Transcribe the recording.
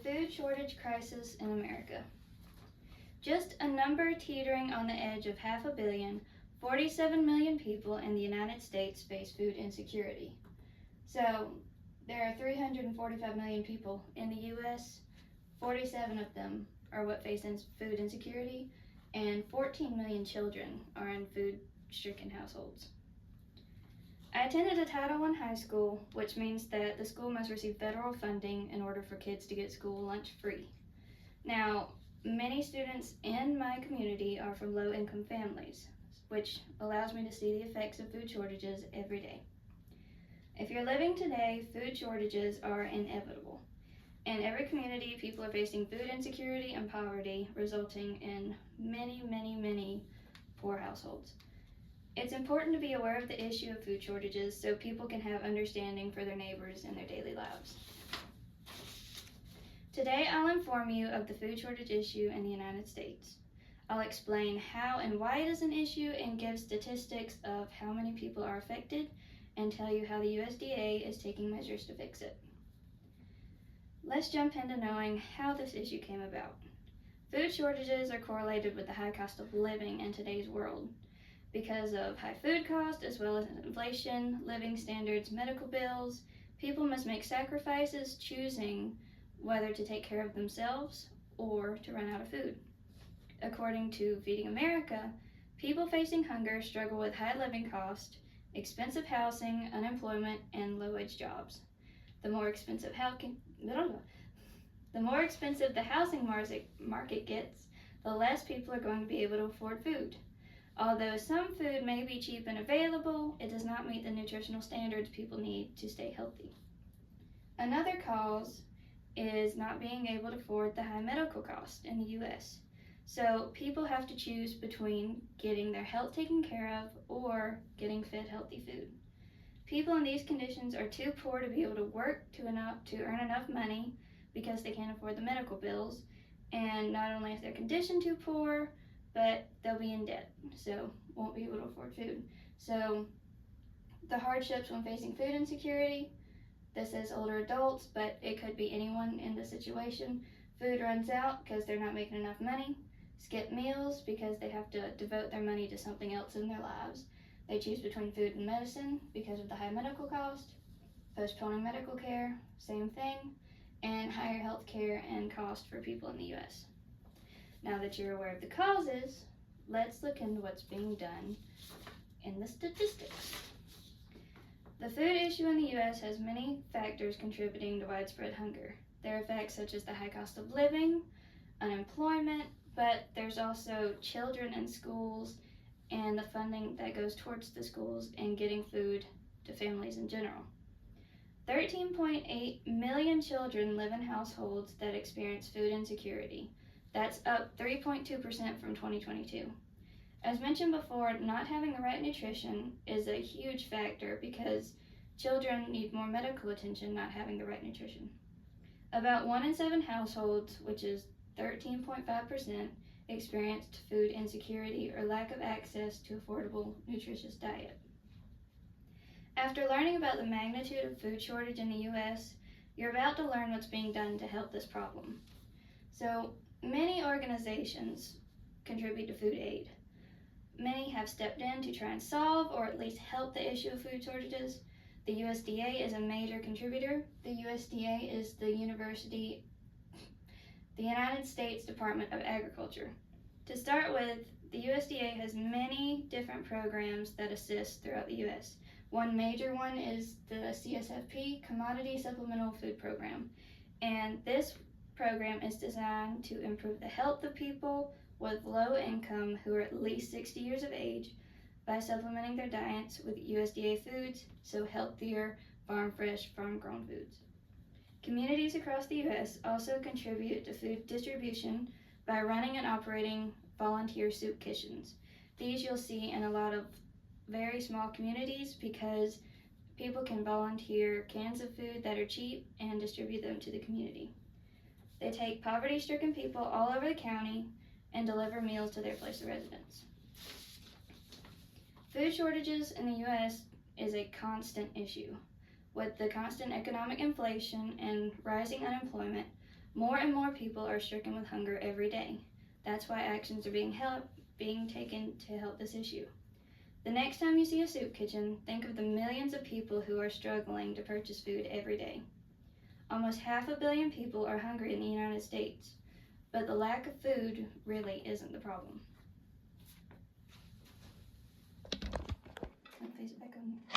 food shortage crisis in America. Just a number teetering on the edge of 500 million, 47 million people in the United States face food insecurity. So there are 345 million people in the US, 47 of them are what face food insecurity, and 14 million children are in food-stricken households. I attended a Title I high school, which means that the school must receive federal funding in order for kids to get school lunch free. Now, many students in my community are from low-income families, which allows me to see the effects of food shortages every day. If you're living today, food shortages are inevitable. In every community, people are facing food insecurity and poverty, resulting in many poor households. It's important to be aware of the issue of food shortages so people can have understanding for their neighbors in their daily lives. Today, I'll inform you of the food shortage issue in the United States. I'll explain how and why it is an issue and give statistics of how many people are affected and tell you how the USDA is taking measures to fix it. Let's jump into knowing how this issue came about. Food shortages are correlated with the high cost of living in today's world. Because of high food costs, as well as inflation, living standards, medical bills, people must make sacrifices choosing whether to take care of themselves or to run out of food. According to Feeding America, people facing hunger struggle with high living costs, expensive housing, unemployment, and low-wage jobs. The more expensive the housing market gets, the less people are going to be able to afford food. Although some food may be cheap and available, it does not meet the nutritional standards people need to stay healthy. Another cause is not being able to afford the high medical costs in the US. So people have to choose between getting their health taken care of or getting fed healthy food. People in these conditions are too poor to be able to work to earn enough money because they can't afford the medical bills, and not only is their condition too poor, but they'll be in debt, so won't be able to afford food. So the hardships when facing food insecurity, this is older adults, but it could be anyone in this situation. Food runs out because they're not making enough money. Skip meals because they have to devote their money to something else in their lives. They choose between food and medicine because of the high medical cost. Postponing medical care, same thing, and higher health care and cost for people in the US. Now that you're aware of the causes, let's look into what's being done in the statistics. The food issue in the US has many factors contributing to widespread hunger. There are effects such as the high cost of living, unemployment, but there's also children in schools and the funding that goes towards the schools and getting food to families in general. 13.8 million children live in households that experience food insecurity. That's up 3.2% from 2022. As mentioned before, not having the right nutrition is a huge factor because children need more medical attention not having the right nutrition. About 1 in 7 households, which is 13.5%, experienced food insecurity or lack of access to affordable, nutritious diet. After learning about the magnitude of food shortage in the US, you're about to learn what's being done to help this problem. So, many organizations contribute to food aid. Many have stepped in to try and solve or at least help the issue of food shortages. The USDA is a major contributor. The USDA is the United States Department of Agriculture. To start with, the USDA has many different programs that assist throughout the US. One major one is the CSFP, Commodity Supplemental Food Program, and this program is designed to improve the health of people with low income who are at least 60 years of age by supplementing their diets with USDA foods, so healthier, farm-fresh, farm-grown foods. Communities across the U.S. also contribute to food distribution by running and operating volunteer soup kitchens. These you'll see in a lot of very small communities because people can volunteer cans of food that are cheap and distribute them to the community. They take poverty-stricken people all over the county and deliver meals to their place of residence. Food shortages in the U.S. is a constant issue. With the constant economic inflation and rising unemployment, More and more people are stricken with hunger every day. That's why actions are being taken to help this issue. The next time you see a soup kitchen, think of the millions of people who are struggling to purchase food every day. Almost 500 million people are hungry in the United States, but the lack of food really isn't the problem. I'll face it back on.